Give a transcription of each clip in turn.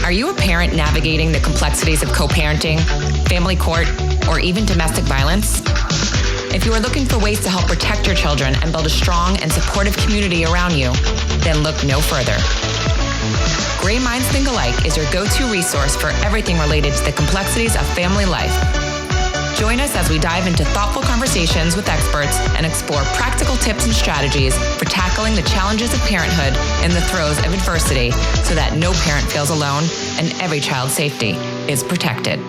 Are you a parent navigating the complexities of co-parenting, family court, or even domestic violence? If you are looking for ways to help protect your children and build a strong and supportive community around you, then look no further. Gray Minds Think Alike is your go-to resource for everything related to the complexities of family life. Join us as we dive into thoughtful conversations with experts and explore practical tips and strategies for tackling the challenges of parenthood in the throes of adversity so that no parent feels alone and every child's safety is protected.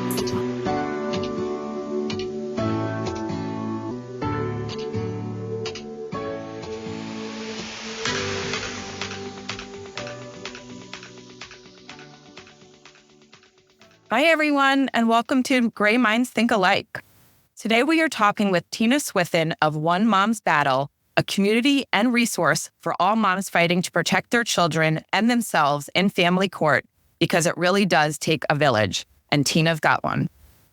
Hi, everyone, and welcome to Gray Minds Think Alike. Today, we are talking with Tina Swithin of One Mom's Battle, a community and resource for all moms fighting to protect their children and themselves in family court, because it really does take a village, and Tina's got one.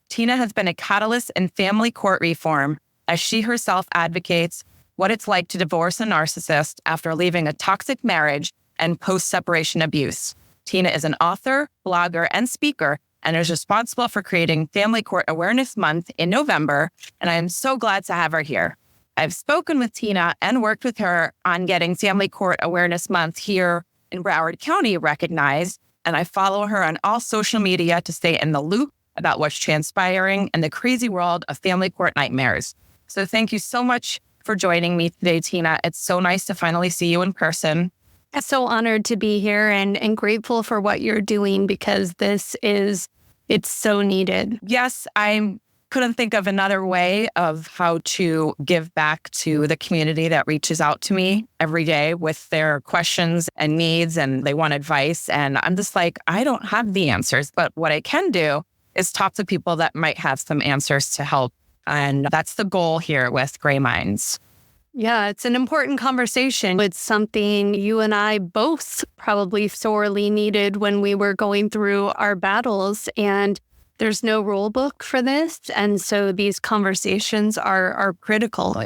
Tina has been a catalyst in family court reform as she herself advocates what it's like to divorce a narcissist after leaving a toxic marriage and post-separation abuse. Tina is an author, blogger, and speaker, and is responsible for creating Family Court Awareness Month in November, and I am so glad to have her here. I've spoken with Tina and worked with her on getting Family Court Awareness Month here in Broward County recognized, and I follow her on all social media to stay in the loop about what's transpiring in the crazy world of family court nightmares. So thank you so much for joining me today, Tina. It's so nice to finally see you in person. I'm so honored to be here and grateful for what you're doing because it's so needed. Yes, I couldn't think of another way of how to give back to the community that reaches out to me every day with their questions and needs, and they want advice. And I'm just like, I don't have the answers, but what I can do is talk to people that might have some answers to help. And that's the goal here with Gray Minds. Yeah, it's an important conversation. It's something you and I both probably sorely needed when we were going through our battles. And there's no rule book for this. And so these conversations are critical.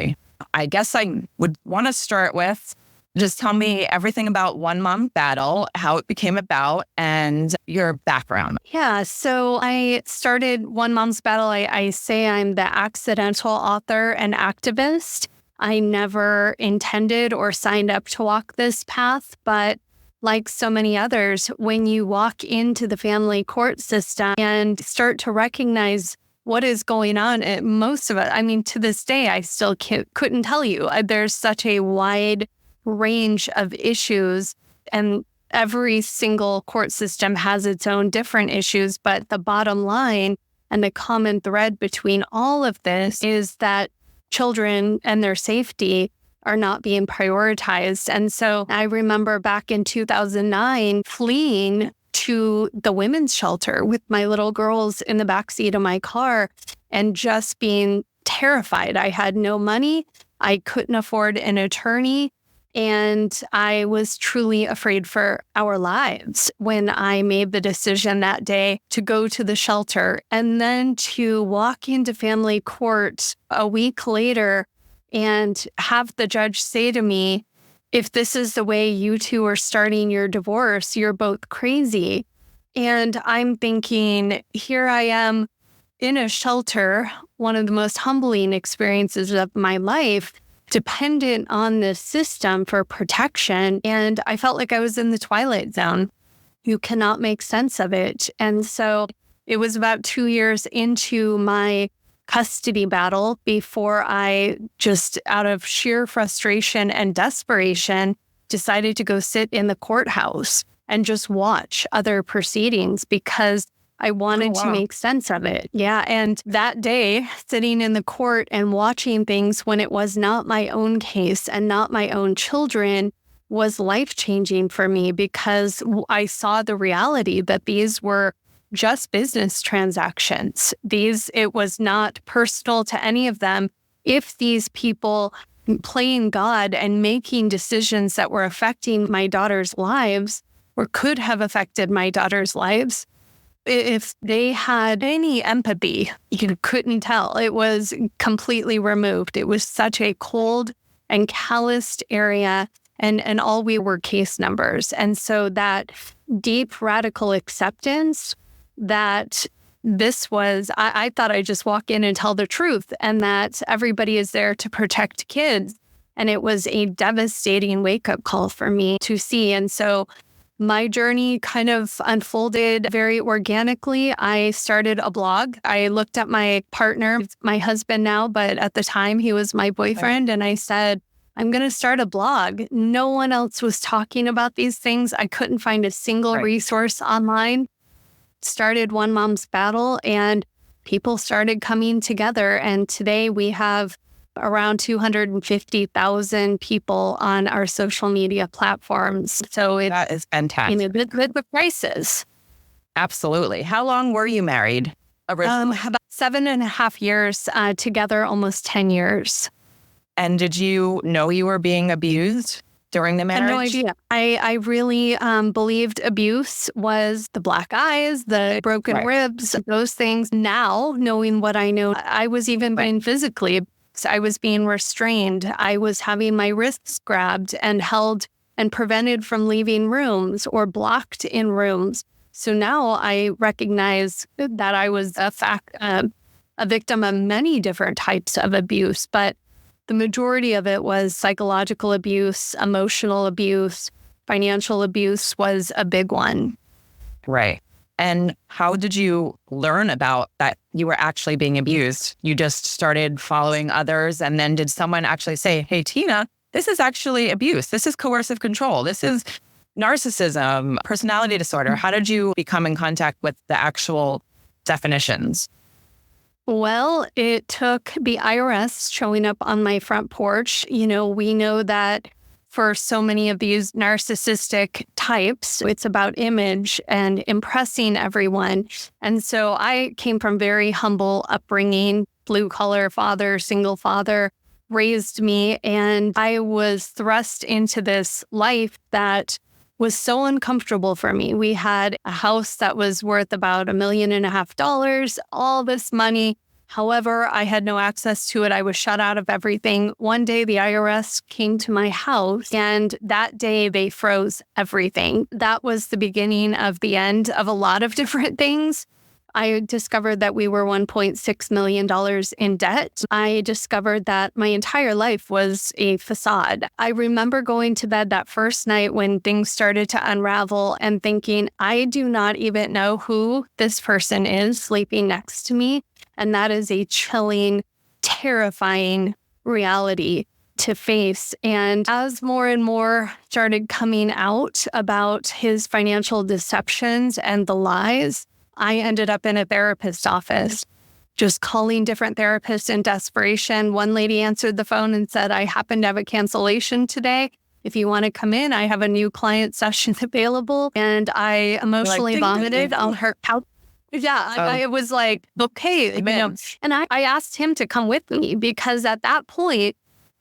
I guess I would want to start with just tell me everything about One Mom Battle, how it became about, and your background. Yeah, so I started One Mom's Battle. I say I'm the accidental author and activist. I never intended or signed up to walk this path, but like so many others, when you walk into the family court system and start to recognize what is going on, most of it, I mean, to this day, I still couldn't tell you. There's such a wide range of issues, and every single court system has its own different issues, but the bottom line and the common thread between all of this is that children and their safety are not being prioritized. And so I remember back in 2009 fleeing to the women's shelter with my little girls in the backseat of my car and just being terrified. I had no money. I couldn't afford an attorney. And I was truly afraid for our lives when I made the decision that day to go to the shelter and then to walk into family court a week later and have the judge say to me, if this is the way you two are starting your divorce, you're both crazy. And I'm thinking, here I am in a shelter, one of the most humbling experiences of my life, dependent on this system for protection. And I felt like I was in the twilight zone. You cannot make sense of it. And so it was about 2 years into my custody battle before I just out of sheer frustration and desperation decided to go sit in the courthouse and just watch other proceedings because I wanted to make sense of it. Yeah. And that day, sitting in the court and watching things when it was not my own case and not my own children was life-changing for me because I saw the reality that these were just business transactions. It was not personal to any of them. If these people playing God and making decisions that were affecting my daughter's lives or could have affected my daughter's lives, if they had any empathy, you couldn't tell. It was completely removed. It was such a cold and calloused area, and all we were case numbers. And so that deep, radical acceptance that this was, I thought I'd just walk in and tell the truth and that everybody is there to protect kids. And it was a devastating wake-up call for me to see. And so my journey kind of unfolded very organically. I started a blog. I looked at my partner, my husband now, but at the time he was my boyfriend. And I said, I'm going to start a blog. No one else was talking about these things. I couldn't find a single resource online. Started One Mom's Battle and people started coming together. And today we have around 250,000 people on our social media platforms. So that is fantastic. The crisis. Absolutely. How long were you married? About 7.5 years together, almost 10 years. And did you know you were being abused during the marriage? I had no idea. I really believed abuse was the black eyes, the broken ribs, those things. Now, knowing what I know, I was even being physically abused. I was being restrained. I was having my wrists grabbed and held and prevented from leaving rooms or blocked in rooms. So now I recognize that I was a victim of many different types of abuse, but the majority of it was psychological abuse, emotional abuse, financial abuse was a big one. Right. And how did you learn about that you were actually being abused? You just started following others, and then did someone actually say, hey, Tina, this is actually abuse. This is coercive control. This is narcissism, personality disorder. How did you become in contact with the actual definitions? Well, it took the IRS showing up on my front porch. You know, we know that for so many of these narcissistic types, it's about image and impressing everyone. And so I came from very humble upbringing, blue-collar father, single father, raised me, and I was thrust into this life that was so uncomfortable for me. We had a house that was worth about $1.5 million, all this money. However, I had no access to it. I was shut out of everything. One day, the IRS came to my house, and that day they froze everything. That was the beginning of the end of a lot of different things. I discovered that we were $1.6 million in debt. I discovered that my entire life was a facade. I remember going to bed that first night when things started to unravel and thinking, I do not even know who this person is sleeping next to me. And that is a chilling, terrifying reality to face. And as more and more started coming out about his financial deceptions and the lies, I ended up in a therapist's office, just calling different therapists in desperation. One lady answered the phone and said, I happen to have a cancellation today. If you want to come in, I have a new client session available. And I emotionally vomited on her couch. Yeah, I was like, okay, you know, and I asked him to come with me because at that point,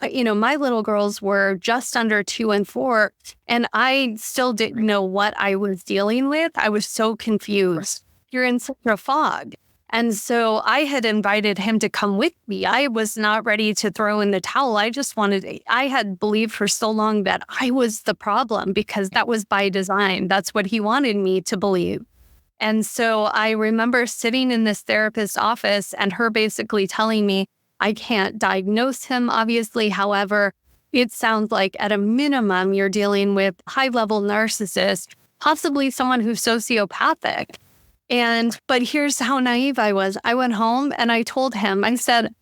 you know, my little girls were just under 2 and 4, and I still didn't know what I was dealing with. I was so confused. You're in such a fog. And so I had invited him to come with me. I was not ready to throw in the towel. I had believed for so long that I was the problem because that was by design. That's what he wanted me to believe. And so I remember sitting in this therapist's office and her basically telling me, I can't diagnose him, obviously. However, it sounds like at a minimum, you're dealing with high-level narcissist, possibly someone who's sociopathic. But here's how naive I was. I went home and I told him, I said,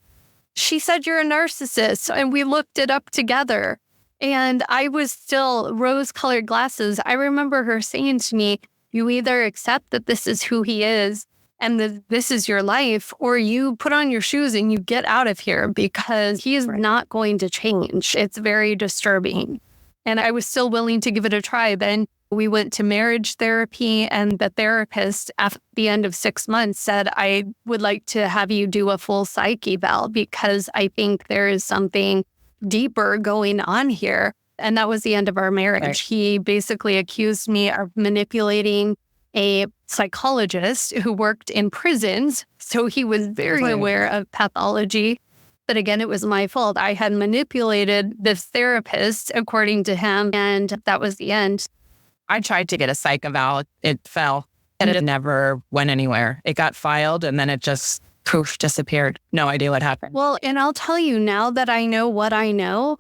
she said you're a narcissist. And we looked it up together. And I was still rose-colored glasses. I remember her saying to me, you either accept that this is who he is and that this is your life, or you put on your shoes and you get out of here because he is not going to change. It's very disturbing. And I was still willing to give it a try. Then we went to marriage therapy, and the therapist at the end of 6 months said, I would like to have you do a full psych eval because I think there is something deeper going on here. And that was the end of our marriage. Right. He basically accused me of manipulating a psychologist who worked in prisons. So he was very aware of pathology. But again, it was my fault. I had manipulated this therapist, according to him, and that was the end. I tried to get a psych eval. It fell and it never went anywhere. It got filed and then it just poof, disappeared. No idea what happened. Well, and I'll tell you, now that I know what I know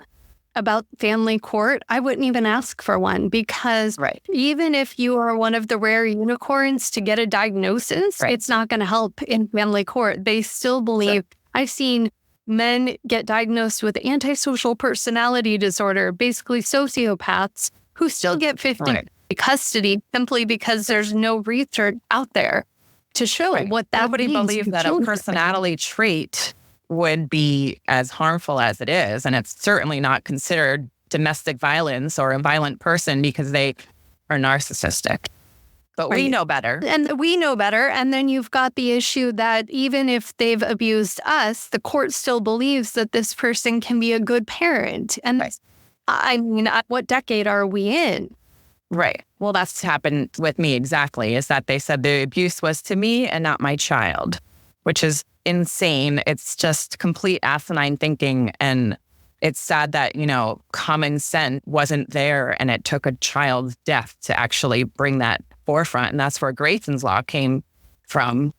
about family court, I wouldn't even ask for one, because even if you are one of the rare unicorns to get a diagnosis, it's not going to help in family court. They still believe, I've seen men get diagnosed with antisocial personality disorder, basically sociopaths, who still get 50 custody simply because there's no research out there to show what that Nobody means. believes that a personality trait would be as harmful as it is. And it's certainly not considered domestic violence or a violent person because they are narcissistic. But we know better. And we know better. And then you've got the issue that even if they've abused us, the court still believes that this person can be a good parent. And I mean, what decade are we in? Right. Well, that's happened with me exactly, is that they said the abuse was to me and not my child, which is insane. It's just complete asinine thinking. And it's sad that, common sense wasn't there and it took a child's death to actually bring that forefront. And that's where Grayson's Law came from.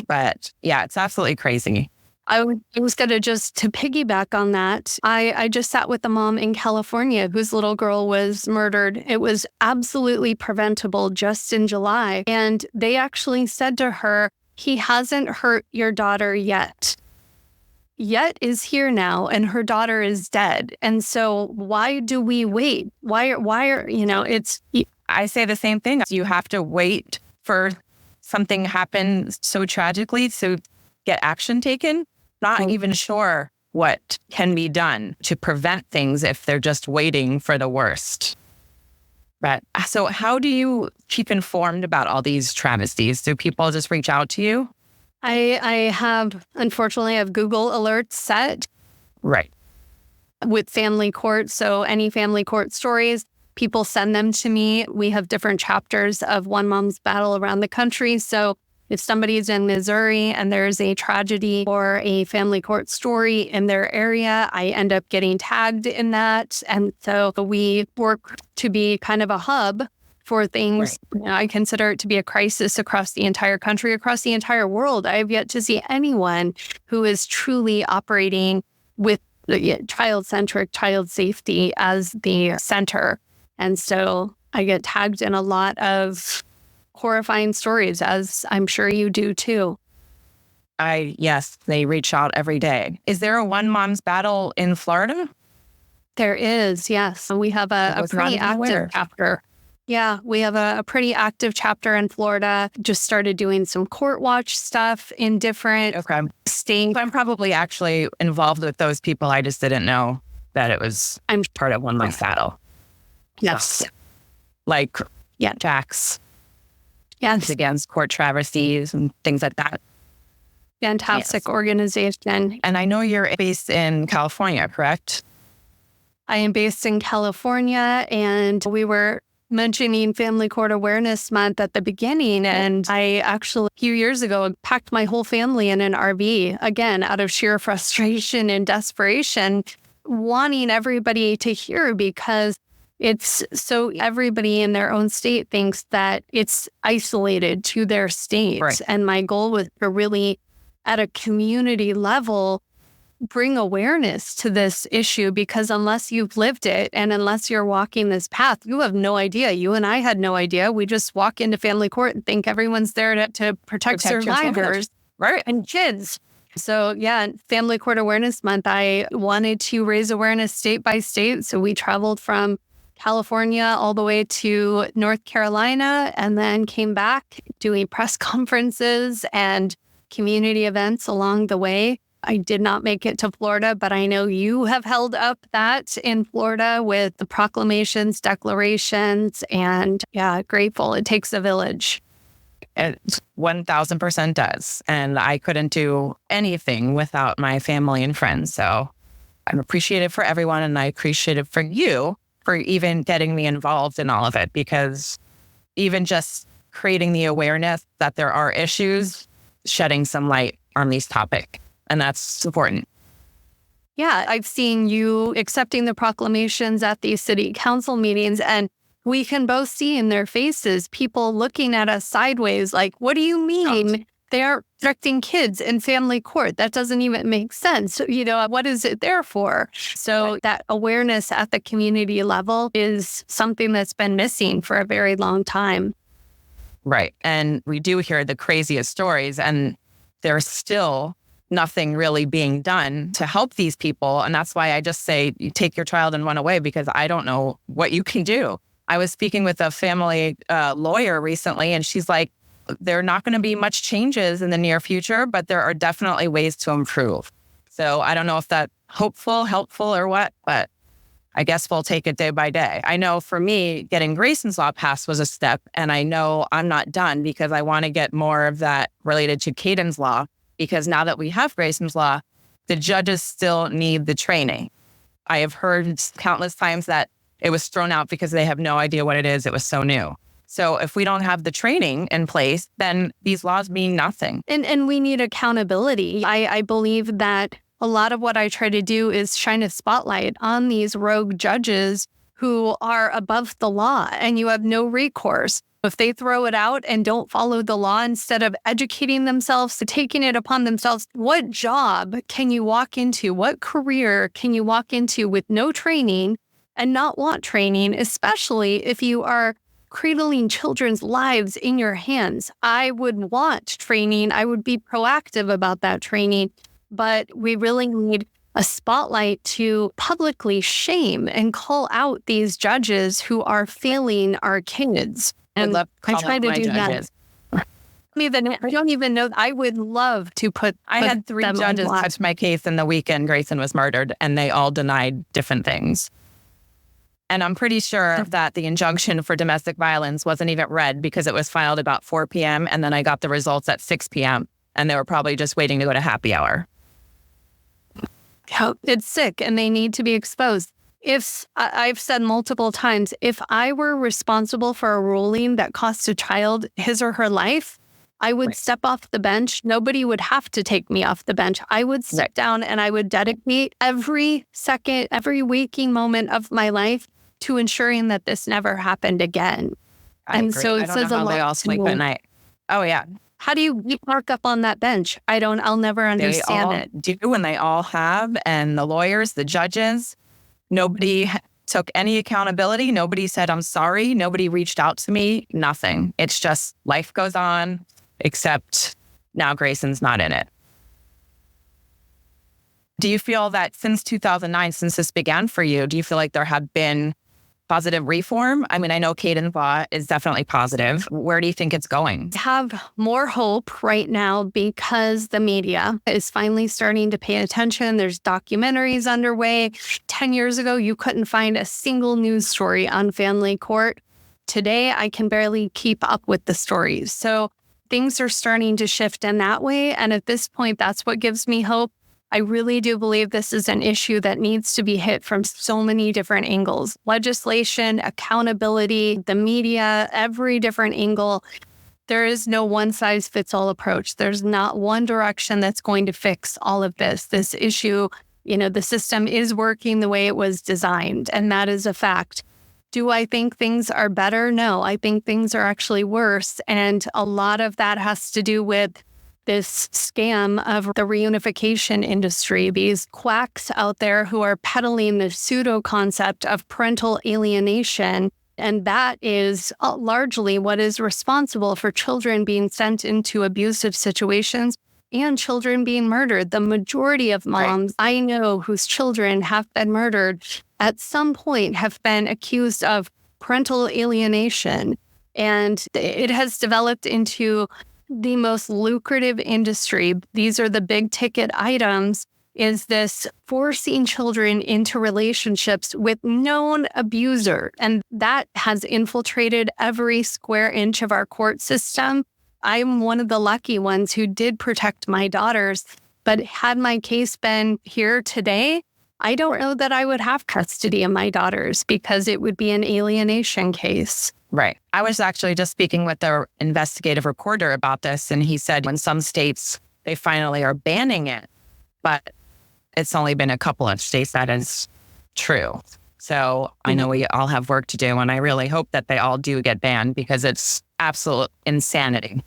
But yeah, it's absolutely crazy. I was going to to piggyback on that. I just sat with a mom in California whose little girl was murdered. It was absolutely preventable just in July. And they actually said to her, he hasn't hurt your daughter yet. Yet is here now, and her daughter is dead. And so why do we wait? Why are, I say the same thing. You have to wait for something happen so tragically to get action taken. Not even sure what can be done to prevent things if they're just waiting for the worst. But so how do you keep informed about all these travesties? Do people just reach out to you? Unfortunately, I have Google alerts set. Right. With family court. So any family court stories, people send them to me. We have different chapters of One Mom's Battle around the country. So if somebody's in Missouri and there's a tragedy or a family court story in their area, I end up getting tagged in that. And so we work to be kind of a hub for things. I consider it to be a crisis across the entire country, across the entire world. I have yet to see anyone who is truly operating with child-centric, child safety as the center. And so I get tagged in a lot of horrifying stories, as I'm sure you do too. Yes, they reach out every day. Is there a One Mom's Battle in Florida? There is, yes. We have a pretty active chapter. Yeah, we have a pretty active chapter in Florida. Just started doing some court watch stuff in different states. I'm probably actually involved with those people. I just didn't know that it was part of One Mom's Battle. Yes. Like Jack's. Yes. Against court travesties and things like that. Fantastic organization. And I know you're based in California, correct? I am based in California, and we were mentioning Family Court Awareness Month at the beginning. And I actually, a few years ago, packed my whole family in an RV, again, out of sheer frustration and desperation, wanting everybody to hear, because it's so everybody in their own state thinks that it's isolated to their state. Right. And my goal was to really, at a community level, bring awareness to this issue, because unless you've lived it and unless you're walking this path, you have no idea. You and I had no idea. We just walk into family court and think everyone's there to protect survivors, right, and kids. So Family Court Awareness Month, I wanted to raise awareness state by state. So we traveled from California all the way to North Carolina, and then came back doing press conferences and community events along the way. I did not make it to Florida, but I know you have held up that in Florida with the proclamations, declarations, and grateful. It takes a village. It 1000% does. And I couldn't do anything without my family and friends. So I'm appreciative for everyone, and I appreciate it for you for even getting me involved in all of it, because even just creating the awareness that there are issues, shedding some light on these topics. And that's important. Yeah, I've seen you accepting the proclamations at these city council meetings, and we can both see in their faces people looking at us sideways like, what do you mean they aren't protecting kids in family court? That doesn't even make sense. What is it there for? So that awareness at the community level is something that's been missing for a very long time. Right. And we do hear the craziest stories, and there's still nothing really being done to help these people. And that's why I just say, you take your child and run away, because I don't know what you can do. I was speaking with a family lawyer recently, and she's like, there are not going to be much changes in the near future, but there are definitely ways to improve. So I don't know if that's hopeful, helpful, or what, but I guess we'll take it day by day. I know for me, getting Grayson's Law passed was a step, and I know I'm not done because I want to get more of that related to Caden's Law, because now that we have Grayson's Law, the judges still need the training. I have heard countless times that it was thrown out because they have no idea what it is. It was so new. So if we don't have the training in place, then these laws mean nothing. And we need accountability. I believe that a lot of what I try to do is shine a spotlight on these rogue judges who are above the law, and you have no recourse. If they throw it out and don't follow the law, instead of educating themselves, taking it upon themselves, what job can you walk into? What career can you walk into with no training and not want training, especially if you are cradling children's lives in your hands? I would want training. I would be proactive about that training, but we really need a spotlight to publicly shame and call out these judges who are failing our kids. And I try to do that. I don't even know. I would love to put. I had 3 judges touch my case in the weekend Grayson was murdered, and they all denied different things. And I'm pretty sure that the injunction for domestic violence wasn't even read because it was filed about 4 p.m. And then I got the results at 6 p.m. And they were probably just waiting to go to happy hour. It's sick, and they need to be exposed. If I've said multiple times, if I were responsible for a ruling that cost a child his or her life, I would step off the bench. Nobody would have to take me off the bench. I would sit down and I would dedicate every second, every waking moment of my life to ensuring that this never happened again. And so it says a lot. They all sleep at night. Oh, yeah. How do you park up on that bench? I'll never understand it. They all do, and they all have. And the lawyers, the judges, nobody took any accountability. Nobody said, I'm sorry. Nobody reached out to me. Nothing. It's just life goes on, except now Grayson's not in it. Do you feel that since 2009, since this began for you, do you feel like there have been positive reform? I mean, I know Caden's Law is definitely positive. Where do you think it's going? I have more hope right now because the media is finally starting to pay attention. There's documentaries underway. 10 years ago, you couldn't find a single news story on family court. Today, I can barely keep up with the stories. So things are starting to shift in that way. And at this point, that's what gives me hope. I really do believe this is an issue that needs to be hit from so many different angles. Legislation, accountability, the media, every different angle. There is no one-size-fits-all approach. There's not one direction that's going to fix all of this. This issue, the system is working the way it was designed, and that is a fact. Do I think things are better? No, I think things are actually worse. And a lot of that has to do with this scam of the reunification industry, these quacks out there who are peddling the pseudo concept of parental alienation. And that is largely what is responsible for children being sent into abusive situations and children being murdered. The majority of moms I know whose children have been murdered at some point have been accused of parental alienation. And it has developed into the most lucrative industry. These are the big ticket items, is this forcing children into relationships with known abuser. And that has infiltrated every square inch of our court system. I'm one of the lucky ones who did protect my daughters, but had my case been here today, I don't know that I would have custody of my daughters because it would be an alienation case. Right. I was actually just speaking with the investigative recorder about this, and he said in some states, they finally are banning it, but it's only been a couple of states that is true. So I know we all have work to do, and I really hope that they all do get banned because it's absolute insanity.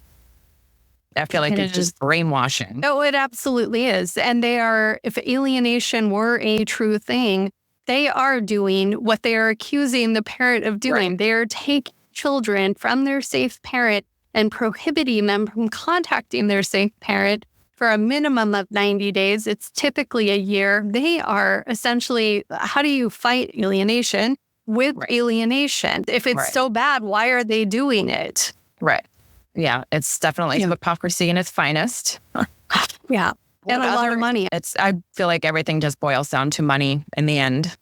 I feel like it's just brainwashing. Oh, it absolutely is. And they are, if alienation were a true thing, they are doing what they are accusing the parent of doing. Right. They are taking children from their safe parent and prohibiting them from contacting their safe parent for a minimum of 90 days. It's typically a year. They are essentially, how do you fight alienation with alienation? If it's so bad, why are they doing it? Right. Yeah, it's definitely hypocrisy in its finest. Yeah. And a lot of money. I feel like everything just boils down to money in the end.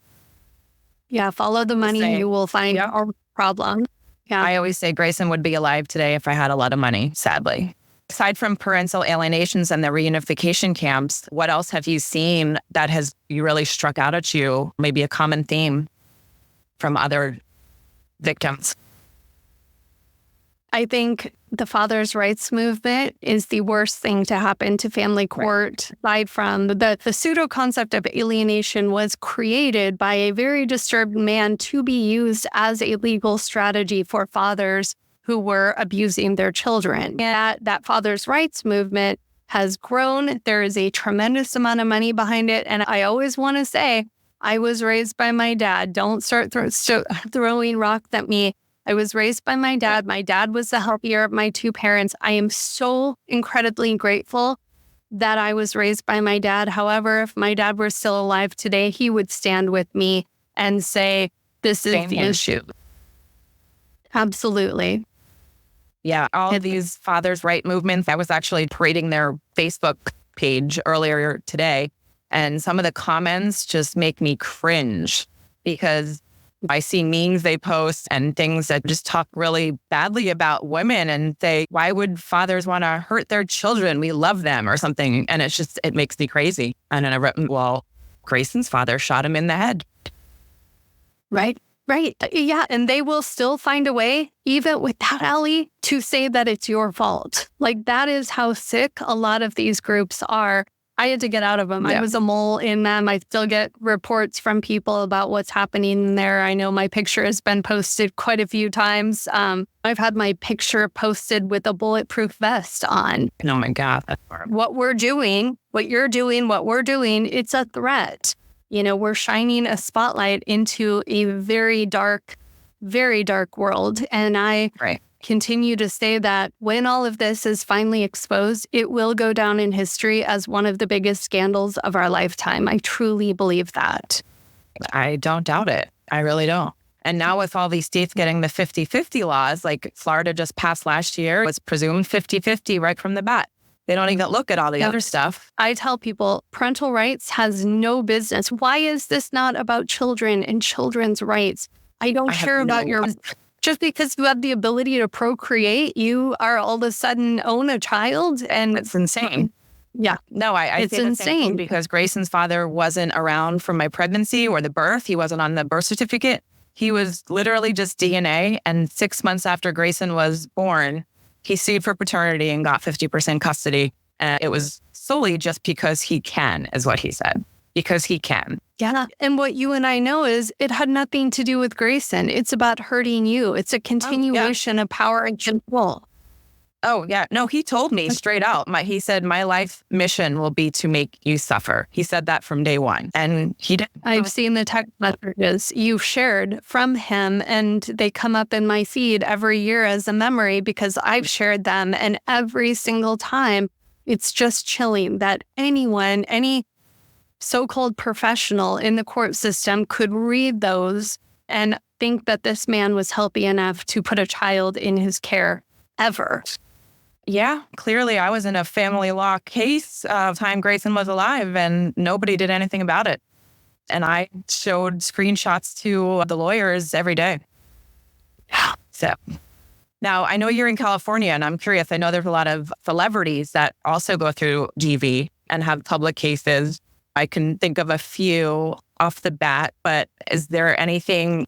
Yeah, follow the money, you will find a problem. Yeah. I always say Grayson would be alive today if I had a lot of money, sadly. Aside from parental alienations and the reunification camps, what else have you seen that has really struck out at you? Maybe a common theme from other victims? I think the father's rights movement is the worst thing to happen to family court. Aside from the pseudo concept of alienation was created by a very disturbed man to be used as a legal strategy for fathers who were abusing their children. And that father's rights movement has grown. There is a tremendous amount of money behind it. And I always want to say, I was raised by my dad. Don't start throwing rocks at me. I was raised by my dad. My dad was the healthier of my two parents. I am so incredibly grateful that I was raised by my dad. However, if my dad were still alive today, he would stand with me and say, this is the issue. Absolutely. Yeah, all of these fathers' right movements, I was actually parading their Facebook page earlier today, and some of the comments just make me cringe because I see memes they post and things that just talk really badly about women and say, why would fathers want to hurt their children? We love them or something. And it makes me crazy. And then I wrote, well, Grayson's father shot him in the head. Right. Yeah. And they will still find a way, even without Ali, to say that it's your fault. Like, that is how sick a lot of these groups are. I had to get out of them. Yeah. I was a mole in them. I still get reports from people about what's happening in there. I know my picture has been posted quite a few times. I've had my picture posted with a bulletproof vest on. Oh my God. That's horrible. What we're doing, what you're doing, what we're doing, it's a threat. You know, we're shining a spotlight into a very dark world. And I continue to say that when all of this is finally exposed, it will go down in history as one of the biggest scandals of our lifetime. I truly believe that. I don't doubt it. I really don't. And now with all these states getting the 50-50 laws, like Florida just passed last year, was presumed 50-50 right from the bat. They don't even look at all the other stuff. I tell people parental rights has no business. Why is this not about children and children's rights? I don't care about your... Just because you have the ability to procreate, you are all of a sudden own a child, and it's insane. Yeah. No, it's insane because Grayson's father wasn't around for my pregnancy or the birth. He wasn't on the birth certificate. He was literally just DNA. And 6 months after Grayson was born, he sued for paternity and got 50% custody. And it was solely just because he can, is what he said. Because he can. Yeah. And what you and I know is it had nothing to do with Grayson. It's about hurting you. It's a continuation of power and control. Oh, yeah. No, he told me straight out. He said, my life mission will be to make you suffer. He said that from day one. And he did. I've seen the text messages you've shared from him, and they come up in my feed every year as a memory because I've shared them. And every single time, it's just chilling that anyone, any so-called professional in the court system could read those and think that this man was healthy enough to put a child in his care ever. Yeah, clearly I was in a family law case time Grayson was alive and nobody did anything about it. And I showed screenshots to the lawyers every day. So now I know you're in California and I'm curious. I know there's a lot of celebrities that also go through GV and have public cases. I can think of a few off the bat, but is there anything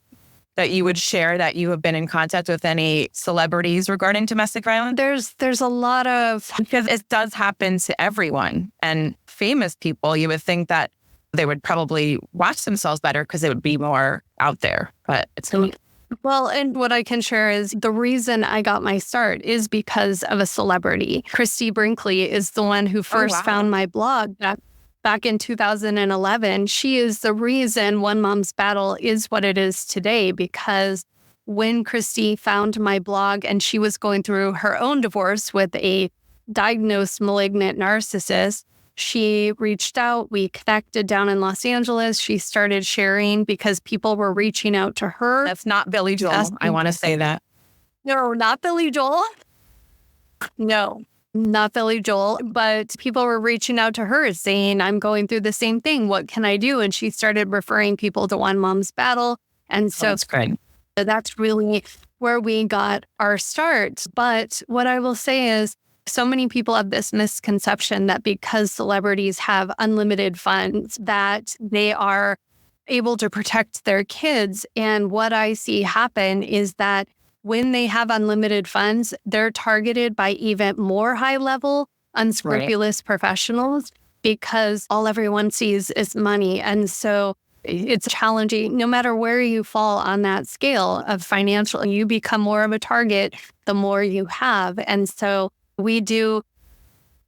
that you would share that you have been in contact with any celebrities regarding domestic violence? There's a lot of... Because it does happen to everyone. And famous people, you would think that they would probably watch themselves better because it would be more out there. But it's not. Well, and what I can share is the reason I got my start is because of a celebrity. Christy Brinkley is the one who first found my blog back in 2011. She is the reason One Mom's Battle is what it is today, because when Christy found my blog and she was going through her own divorce with a diagnosed malignant narcissist, she reached out. We connected down in Los Angeles. She started sharing because people were reaching out to her. That's not Billy Joel. I want to say that. No, not Billy Joel. No, not Billy Joel. But people were reaching out to her saying, I'm going through the same thing. What can I do? And she started referring people to One Mom's Battle. And so that's great. That's really where we got our start. But what I will say is, so many people have this misconception that because celebrities have unlimited funds, that they are able to protect their kids. And what I see happen is that when they have unlimited funds, they're targeted by even more high-level, unscrupulous professionals because all everyone sees is money. And so it's challenging. No matter where you fall on that scale of financial, you become more of a target the more you have. And so we do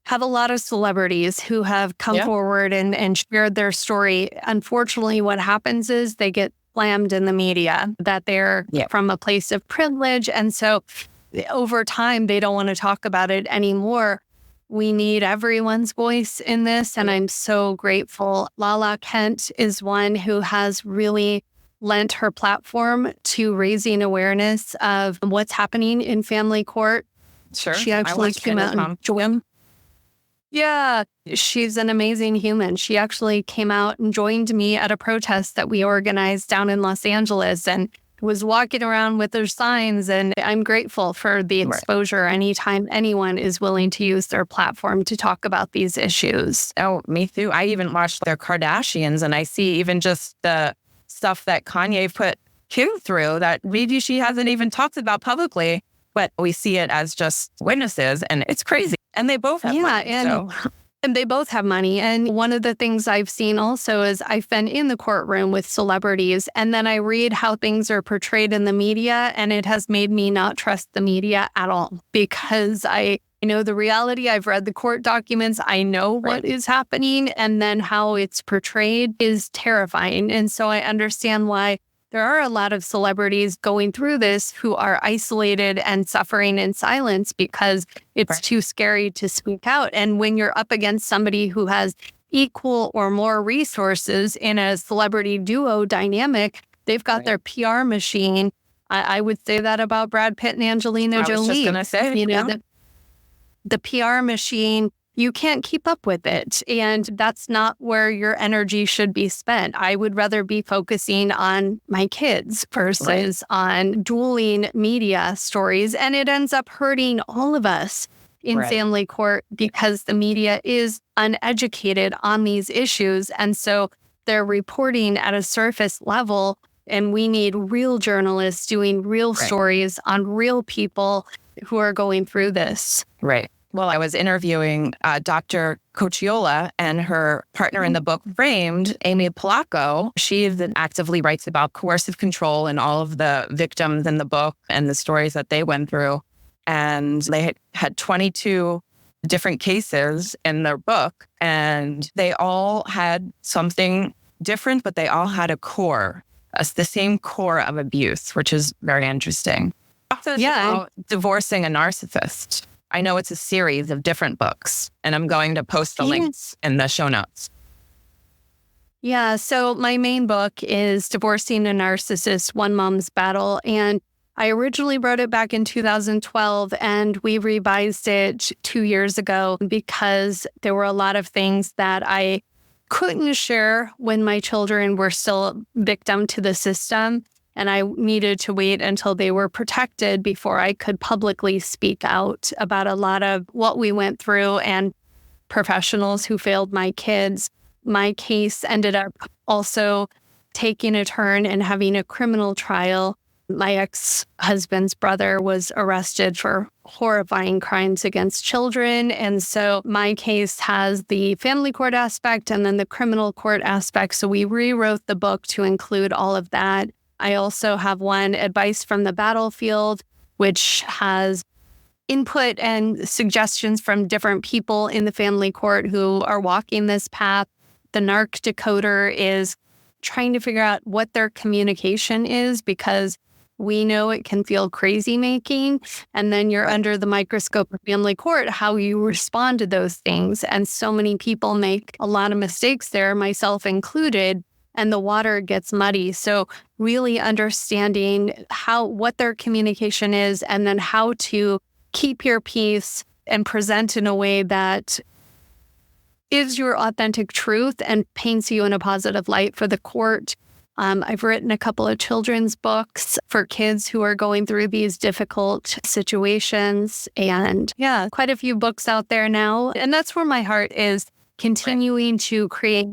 have a lot of celebrities who have come forward and shared their story. Unfortunately, what happens is they get slammed in the media that they're from a place of privilege. And so over time, they don't want to talk about it anymore. We need everyone's voice in this. And I'm so grateful. Lala Kent is one who has really lent her platform to raising awareness of what's happening in family court. Sure. She actually came out and joined. Yeah, she's an amazing human. She actually came out and joined me at a protest that we organized down in Los Angeles and was walking around with her signs. And I'm grateful for the exposure anytime anyone is willing to use their platform to talk about these issues. Oh, me too. I even watched their Kardashians and I see even just the stuff that Kanye put Kim through that maybe she hasn't even talked about publicly. But we see it as just witnesses, and it's crazy. And they both have money. And they both have money. And one of the things I've seen also is I've been in the courtroom with celebrities, and then I read how things are portrayed in the media, and it has made me not trust the media at all because I know the reality. I've read the court documents. I know what is happening, and then how it's portrayed is terrifying. And so I understand why there are a lot of celebrities going through this who are isolated and suffering in silence because it's too scary to speak out. And when you're up against somebody who has equal or more resources in a celebrity duo dynamic, they've got their PR machine. I would say that about Brad Pitt and Angelina Jolie. I was just going to say, the PR machine, you can't keep up with it. And that's not where your energy should be spent. I would rather be focusing on my kids versus on dueling media stories. And it ends up hurting all of us in family court because the media is uneducated on these issues. And so they're reporting at a surface level. And we need real journalists doing real stories on real people who are going through this. Right. Well, I was interviewing Dr. Cocciola and her partner in the book Framed, Amy Polacco. She actively writes about coercive control and all of the victims in the book and the stories that they went through. And they had 22 different cases in their book, and they all had something different, but they all had a core, the same core of abuse, which is very interesting. Also, about divorcing a narcissist. I know it's a series of different books, and I'm going to post the links in the show notes. Yeah, so my main book is Divorcing a Narcissist, One Mom's Battle. And I originally wrote it back in 2012, and we revised it 2 years ago because there were a lot of things that I couldn't share when my children were still victim to the system. And I needed to wait until they were protected before I could publicly speak out about a lot of what we went through and professionals who failed my kids. My case ended up also taking a turn and having a criminal trial My ex-husband's brother was arrested for horrifying crimes against children. And so my case has the family court aspect and then the criminal court aspect. So we rewrote the book to include all of that. I also have one, Advice from the Battlefield, which has input and suggestions from different people in the family court who are walking this path. The NARC decoder is trying to figure out what their communication is, because we know it can feel crazy making. And then you're under the microscope of family court, how you respond to those things. And so many people make a lot of mistakes there, myself included, and the water gets muddy. So really understanding what their communication is, and then how to keep your peace and present in a way that is your authentic truth and paints you in a positive light for the court. I've written a couple of children's books for kids who are going through these difficult situations, and quite a few books out there now. And that's where my heart is, continuing to create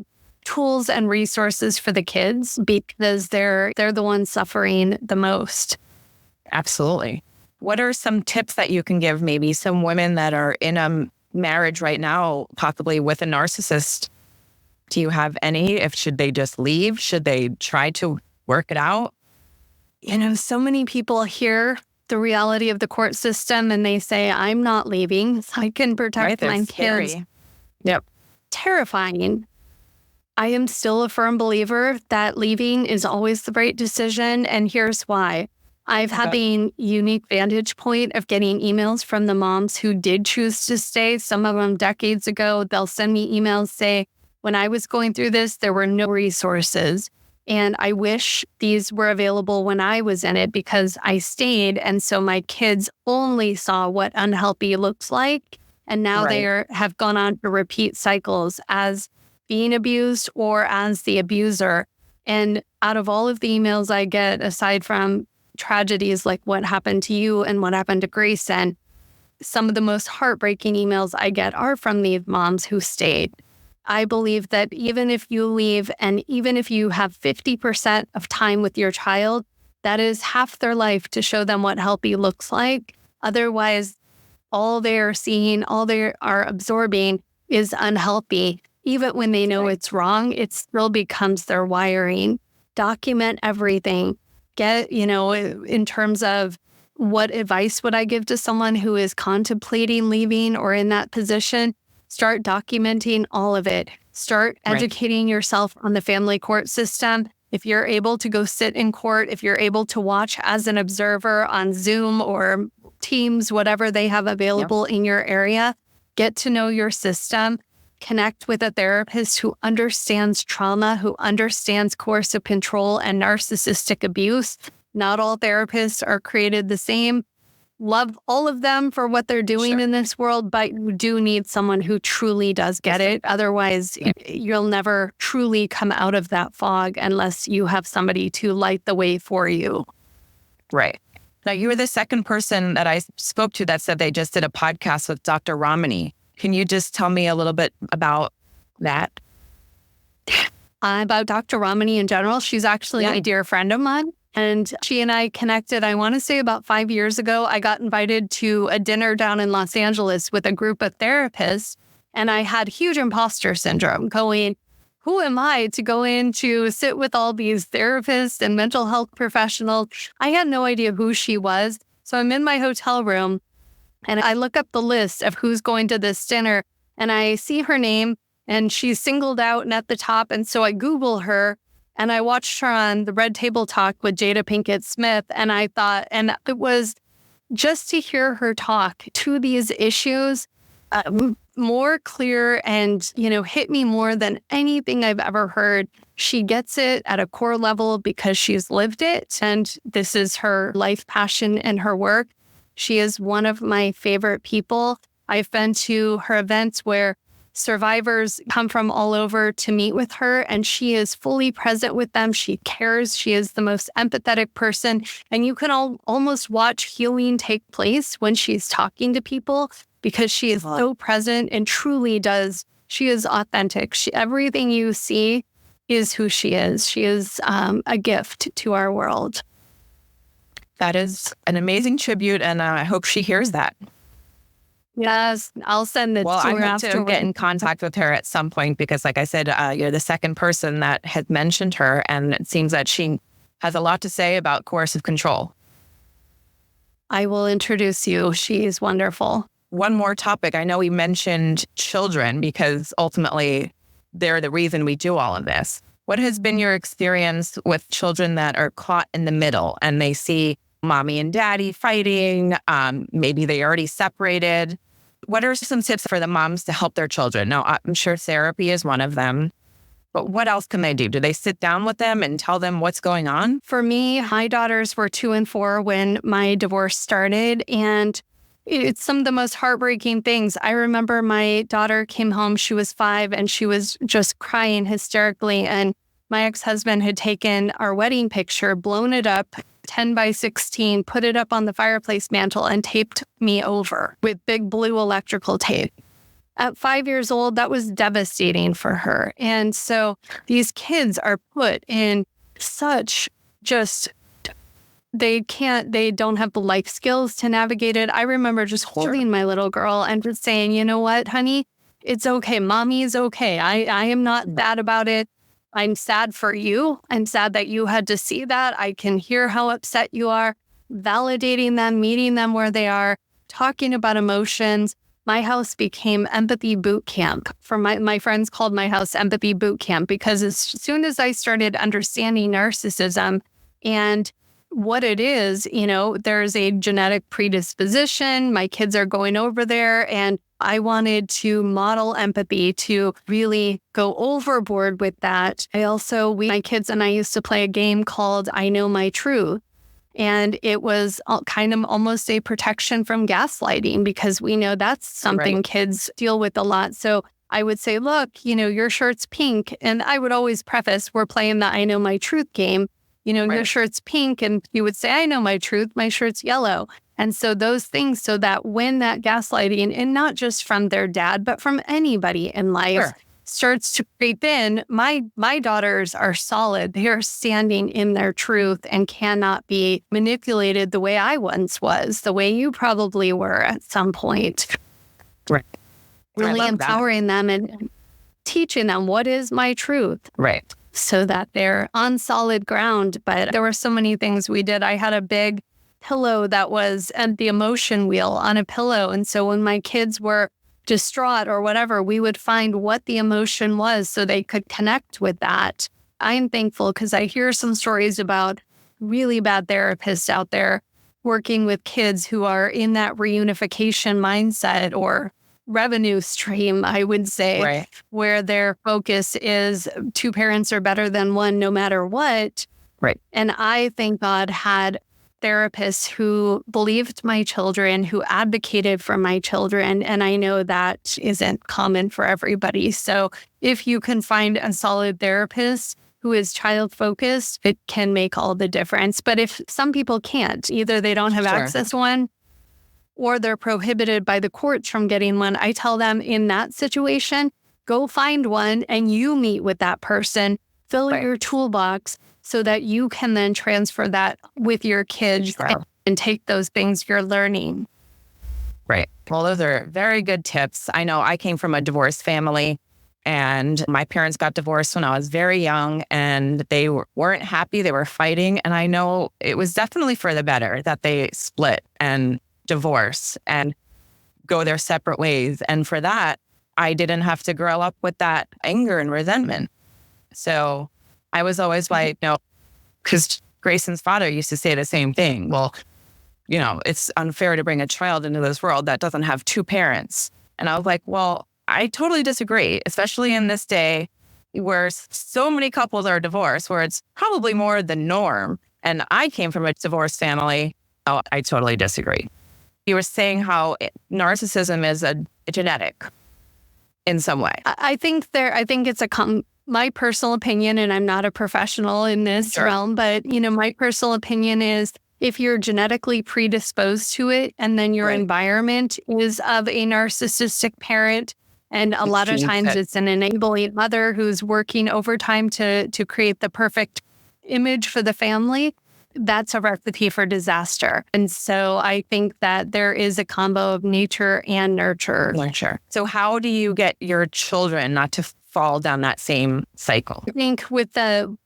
tools and resources for the kids, because they're the ones suffering the most. Absolutely. What are some tips that you can give maybe some women that are in a marriage right now, possibly with a narcissist? Do you have any? Should they just leave? Should they try to work it out? So many people hear the reality of the court system and they say, I'm not leaving. I can protect my kids. Scary. Yep. Terrifying. I am still a firm believer that leaving is always the right decision. And here's why. I've had the unique vantage point of getting emails from the moms who did choose to stay. Some of them decades ago, they'll send me emails, say, when I was going through this, there were no resources. And I wish these were available when I was in it, because I stayed. And so my kids only saw what unhealthy looks like. And now they have gone on to repeat cycles as being abused or as the abuser. And out of all of the emails I get, aside from tragedies like what happened to you and what happened to Grayson, some of the most heartbreaking emails I get are from these moms who stayed. I believe that even if you leave, and even if you have 50% of time with your child, that is half their life to show them what healthy looks like. Otherwise, all they're seeing, all they are absorbing is unhealthy. Even when they know it's wrong, it still becomes their wiring. Document everything. In terms of what advice would I give to someone who is contemplating leaving or in that position, start documenting all of it. Start educating yourself on the family court system. If you're able to go sit in court, if you're able to watch as an observer on Zoom or Teams, whatever they have available in your area, get to know your system. Connect with a therapist who understands trauma, who understands coercive control and narcissistic abuse. Not all therapists are created the same. Love all of them for what they're doing in this world, but you do need someone who truly does get it. Otherwise, you'll never truly come out of that fog unless you have somebody to light the way for you. Right. Now, you were the second person that I spoke to that said they just did a podcast with Dr. Ramani. Can you just tell me a little bit about that? About Dr. Ramani in general, she's actually a dear friend of mine. And she and I connected, I want to say about 5 years ago. I got invited to a dinner down in Los Angeles with a group of therapists. And I had huge imposter syndrome going, who am I to go in to sit with all these therapists and mental health professionals? I had no idea who she was. So I'm in my hotel room and I look up the list of who's going to this dinner and I see her name and she's singled out and at the top. And so I Google her and I watched her on the Red Table Talk with Jada Pinkett Smith. And I thought, and it was just to hear her talk to these issues more clear and, hit me more than anything I've ever heard. She gets it at a core level because she's lived it. And this is her life passion and her work. She is one of my favorite people. I've been to her events where survivors come from all over to meet with her, and she is fully present with them. She cares. She is the most empathetic person. And you can almost watch healing take place when she's talking to people because she is so present and truly does. She is authentic. Everything you see is who she is. She is a gift to our world. That is an amazing tribute, and I hope she hears that. Yes, I'll send it Well, to I her hope to afterward. get in contact with her at some point because, like I said, you're the second person that had mentioned her, and it seems that she has a lot to say about coercive control. I will introduce you. She is wonderful. One more topic. I know we mentioned children because ultimately they're the reason we do all of this. What has been your experience with children that are caught in the middle and they see mommy and daddy fighting? Maybe they already separated. What are some tips for the moms to help their children? Now, I'm sure therapy is one of them, but what else can they do? Do they sit down with them and tell them what's going on? For me, my daughters were 2 and 4 when my divorce started, and it's some of the most heartbreaking things. I remember my daughter came home, she was 5, and she was just crying hysterically. And my ex-husband had taken our wedding picture, blown it up 10 by 16, put it up on the fireplace mantle, and taped me over with big blue electrical tape. At 5 years old, that was devastating for her. And so these kids are put in such just, they don't have the life skills to navigate it. I remember just holding my little girl and just saying, you know what, honey, it's okay. Mommy is okay. I am not sad about it. I'm sad for you. I'm sad that you had to see that. I can hear how upset you are. Validating them, meeting them where they are, talking about emotions. My house became empathy boot camp. For my friends called my house empathy boot camp because as soon as I started understanding narcissism and what it is, there's a genetic predisposition. My kids are going over there, and I wanted to model empathy, to really go overboard with that. My kids and I used to play a game called I Know My Truth. And it was kind of almost a protection from gaslighting because we know that's something kids deal with a lot. So I would say, look, your shirt's pink. And I would always preface, we're playing the I Know My Truth game. Your shirt's pink. And you would say, I know my truth. My shirt's yellow. And so those things, so that when that gaslighting, and not just from their dad, but from anybody in life, starts to creep in, my daughters are solid. They are standing in their truth and cannot be manipulated the way I once was, the way you probably were at some point. Right. Really empowering them and teaching them what is my truth. Right. So that they're on solid ground. But there were so many things we did. I had a big pillow that was at the emotion wheel on a pillow. And so when my kids were distraught or whatever, we would find what the emotion was so they could connect with that. I'm thankful because I hear some stories about really bad therapists out there working with kids who are in that reunification mindset or revenue stream, I would say, where their focus is 2 parents are better than 1 no matter what. Right. And I, thank God, had therapists who believed my children, who advocated for my children. And I know that isn't common for everybody. So if you can find a solid therapist who is child-focused, it can make all the difference. But if some people can't, either they don't have access to one or they're prohibited by the courts from getting one, I tell them in that situation, go find one and you meet with that person, fill your toolbox so that you can then transfer that with your kids and take those things you're learning. Right. Well, those are very good tips. I know I came from a divorced family and my parents got divorced when I was very young and they weren't happy. They were fighting. And I know it was definitely for the better that they split and divorce and go their separate ways. And for that, I didn't have to grow up with that anger and resentment. So I was always like, no, because Grayson's father used to say the same thing. Well, it's unfair to bring a child into this world that doesn't have 2 parents. And I was like, well, I totally disagree, especially in this day where so many couples are divorced, where it's probably more the norm. And I came from a divorced family. Oh, I totally disagree. You were saying how narcissism is a genetic in some way. I think it's my personal opinion, and I'm not a professional in this realm, but my personal opinion is if you're genetically predisposed to it, and then your environment is of a narcissistic parent, and a lot of times it's an enabling mother who's working overtime to create the perfect image for the family, that's a recipe for disaster. And so I think that there is a combo of nature and nurture. Nurture. So how do you get your children not to fall down that same cycle? I think with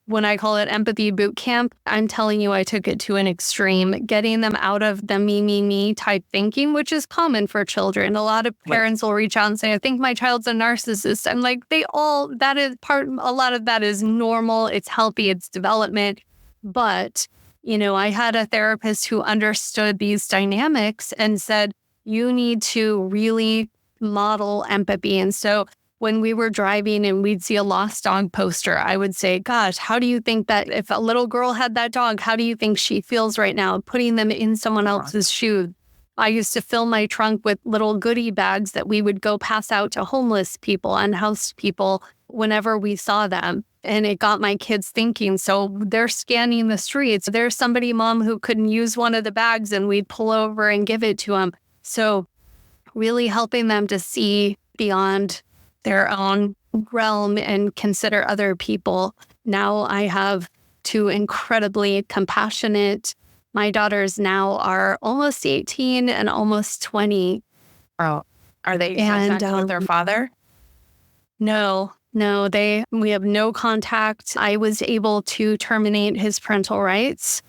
when I call it empathy boot camp, I'm telling you, I took it to an extreme, getting them out of the me type thinking, which is common for children. A lot of parents will reach out and say, I think my child's a narcissist. I'm like, a lot of that is normal. It's healthy. It's development. But, I had a therapist who understood these dynamics and said, you need to really model empathy. And so when we were driving and we'd see a lost dog poster, I would say, gosh, how do you think that if a little girl had that dog, how do you think she feels right now? Putting them in someone else's shoes. I used to fill my trunk with little goodie bags that we would go pass out to homeless people, unhoused people, whenever we saw them. And it got my kids thinking. So they're scanning the streets. There's somebody, mom, who couldn't use one of the bags, and we'd pull over and give it to them. So really helping them to see beyond their own realm and consider other people. Now I have two incredibly compassionate. My daughters now are almost 18 and almost 20. Oh, are they contacted with their father? No, we have no contact. I was able to terminate his parental rights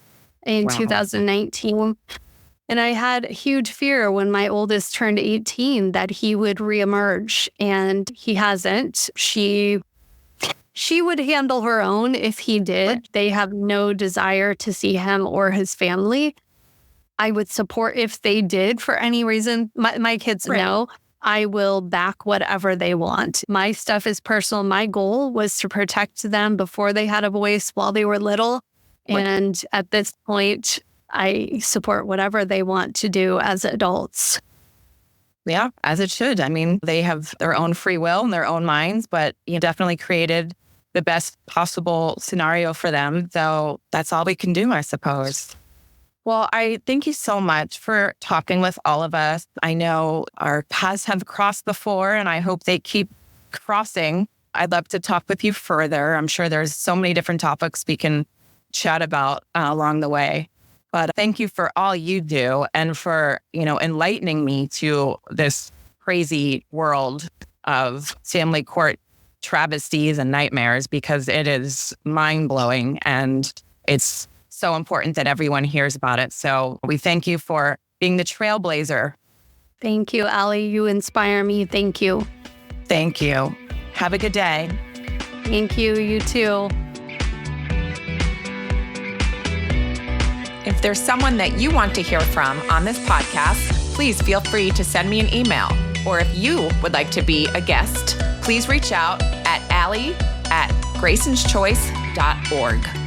in 2019. And I had huge fear when my oldest turned 18 that he would reemerge, and he hasn't. She would handle her own if he did. They have no desire to see him or his family. I would support if they did for any reason. My kids know. I will back whatever they want. My stuff is personal. My goal was to protect them before they had a voice while they were little. And at this point, I support whatever they want to do as adults. Yeah, as it should. I mean, they have their own free will and their own minds, but you definitely created the best possible scenario for them. So that's all we can do, I suppose. Well, I thank you so much for talking with all of us. I know our paths have crossed before, and I hope they keep crossing. I'd love to talk with you further. I'm sure there's so many different topics we can chat about along the way. But thank you for all you do and for, enlightening me to this crazy world of family court travesties and nightmares, because it is mind-blowing and it's so important that everyone hears about it. So we thank you for being the trailblazer. Thank you, Ali. You inspire me. Thank you. Thank you. Have a good day. Thank you. You too. If there's someone that you want to hear from on this podcast, please feel free to send me an email. Or if you would like to be a guest, please reach out at ali@graysonschoice.org.